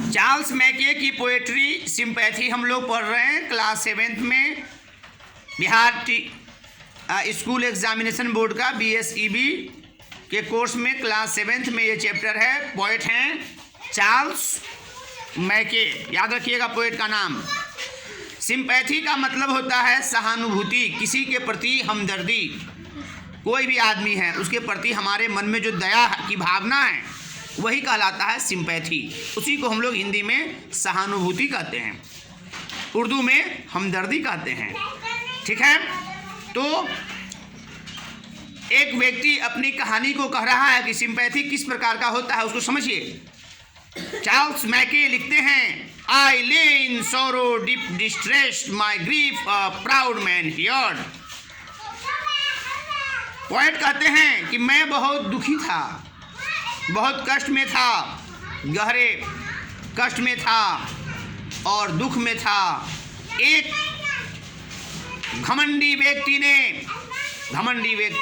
Charles Mackay की poetry sympathy हम लोग पढ़ रहे हैं क्लास 7th में। बिहार स्कूल एग्जामिनेशन बोर्ड का BSEB के कोर्स में क्लास 7th में ये चैप्टर है। पोएट हैं चार्ल्स मैके, याद रखिएगा पोएट का नाम। सिंपैथी का मतलब होता है सहानुभूति, किसी के प्रति हमदर्दी। कोई भी आदमी है उसके प्रति हमारे मन में जो दया की भावना है वही कहलाता है सिंपैथी। उसी को हम लोग हिंदी में सहानुभूति कहते हैं, उर्दू में हमदर्दी कहते हैं। ठीक है, तो एक व्यक्ति अपनी कहानी को कह रहा है कि सिंपैथी किस प्रकार का होता है, उसको समझिए। चार्ल्स मैके लिखते हैं, आई ले इन सोरो deep distressed my grief a proud man heard. Poet कहते हैं कि मैं बहुत दुखी था, बहुत कष्ट में था, गहरे कष्ट में था और दुख में था। एक घमंडी व्यक्ति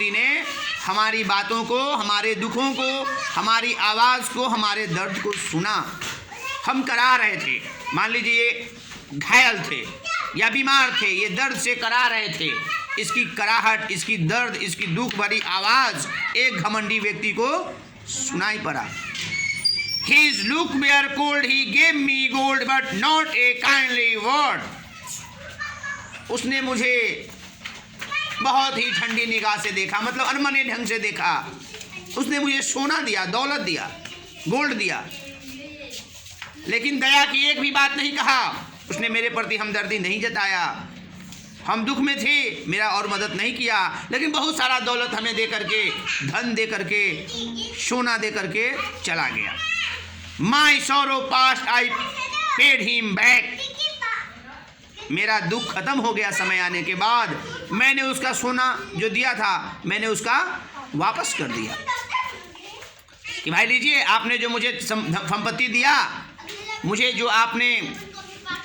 ने हमारी बातों को, हमारे दुखों को, हमारी आवाज़ को, हमारे दर्द को सुना। हम करा रहे थे, मान लीजिए घायल थे या बीमार थे, ये दर्द से करा रहे थे। इसकी कराहट, इसकी दर्द, इसकी दुख भरी आवाज़ एक घमंडी व्यक्ति को सुनाई पड़ा। His look were cold, he gave me gold, but not a kindly word. उसने मुझे बहुत ही ठंडी निगाह से देखा, मतलब अनमने ढंग से देखा। उसने मुझे सोना दिया, दौलत दिया, गोल्ड दिया, लेकिन दया की एक भी बात नहीं कहा। उसने मेरे प्रति हमदर्दी नहीं जताया। हम दुख में थे, मेरा और मदद नहीं किया, लेकिन बहुत सारा दौलत हमें दे करके, धन दे करके, सोना दे करके चला गया। My sorrow passed, I paid him back. मेरा दुख खत्म हो गया समय आने के बाद, मैंने उसका सोना जो दिया था मैंने उसका वापस कर दिया कि भाई लीजिए, आपने जो मुझे संपत्ति दिया, मुझे जो आपने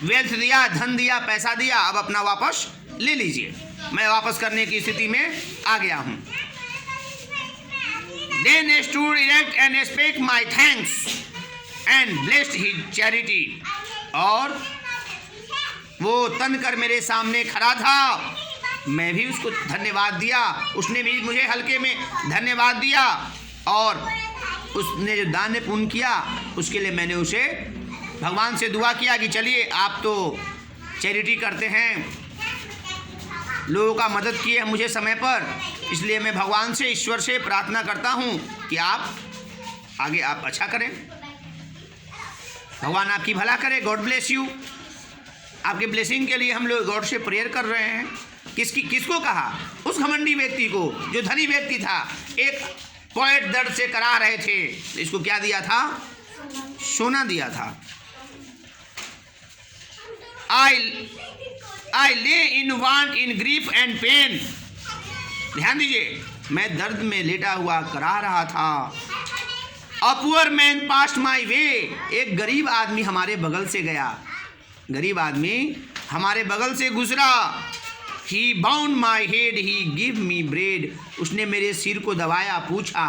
वेल्थ दिया, धन दिया, पैसा दिया, अब अपना वापस ले लीजिए। मैं वापस करने की स्थिति में आ गया हूँ। Then stood erect and spake my thanks and blessed his charity। और वो तन कर मेरे सामने खड़ा था, मैं भी उसको धन्यवाद दिया, उसने भी मुझे हल्के में धन्यवाद दिया, और उसने जो दान पुण्य किया उसके लिए मैंने उसे भगवान से दुआ किया कि चलिए, आप तो चैरिटी करते हैं, लोगों का मदद किए हैं मुझे समय पर, इसलिए मैं भगवान से, ईश्वर से प्रार्थना करता हूँ कि आप आगे आप अच्छा करें, भगवान आपकी भला करे, गॉड ब्लेस यू। आपके ब्लेसिंग के लिए हम लोग गॉड से प्रेयर कर रहे हैं। किसको कहा? उस घमंडी व्यक्ति को जो धनी व्यक्ति था। एक पोएट दर्द से करा रहे थे, इसको क्या दिया था? सोना दिया था। I lay in want in grief and pain. ध्यान दीजिए, मैं दर्द में लेटा हुआ करा रहा था। अ पुअर मैन पास्ट माई वे। एक गरीब आदमी हमारे बगल से गया, गरीब आदमी हमारे बगल से गुजरा। He bound my head, he give me bread. उसने मेरे सिर को दबाया, पूछा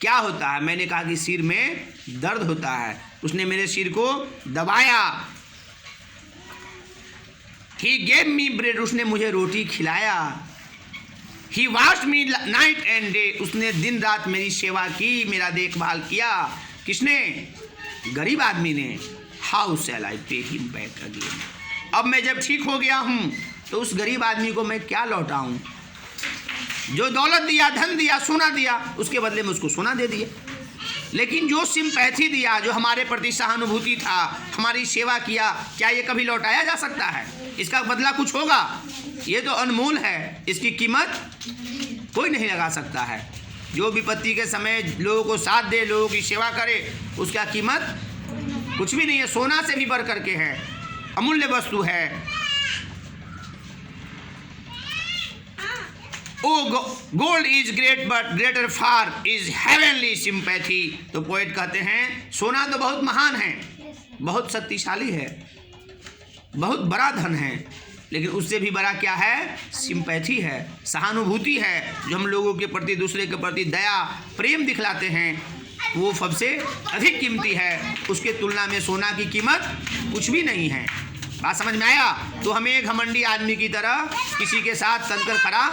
क्या होता है? मैंने कहा कि सिर में दर्द होता है। उसने मेरे सिर को दबाया। ही गेव मी ब्रेड, उसने मुझे रोटी खिलाया। He washed me night and day, उसने दिन रात मेरी सेवा की, मेरा देखभाल किया। किसने? गरीब आदमी ने। How shell I pay him back again. अब मैं जब ठीक हो गया हूँ तो उस गरीब आदमी को मैं क्या लौटाऊँ? जो दौलत दिया, धन दिया, सोना दिया, उसके बदले में उसको सोना दे दिया। लेकिन जो सिंपैथी दिया, जो हमारे प्रति सहानुभूति था, हमारी सेवा किया, क्या ये कभी लौटाया जा सकता है? इसका बदला कुछ होगा? ये तो अनमोल है, इसकी कीमत कोई नहीं लगा सकता है। जो विपत्ति के समय लोगों को साथ दे, लोगों की सेवा करे, उसका कीमत कुछ भी नहीं है, सोना से भी बढ़ करके है, अमूल्य वस्तु है। Oh gold is great but greater far is heavenly sympathy. तो पोएट कहते हैं सोना तो बहुत महान है, बहुत शक्तिशाली है, बहुत बड़ा धन है, लेकिन उससे भी बड़ा क्या है? सिंपैथी है, सहानुभूति है, जो हम लोगों के प्रति, दूसरे के प्रति दया, प्रेम दिखलाते हैं। वो सबसे अधिक कीमती है, उसके तुलना में सोना की कीमत कुछ भी नहीं है। बात समझ में आया? तो हमें घमंडी आदमी की तरह किसी के साथ तनकर खड़ा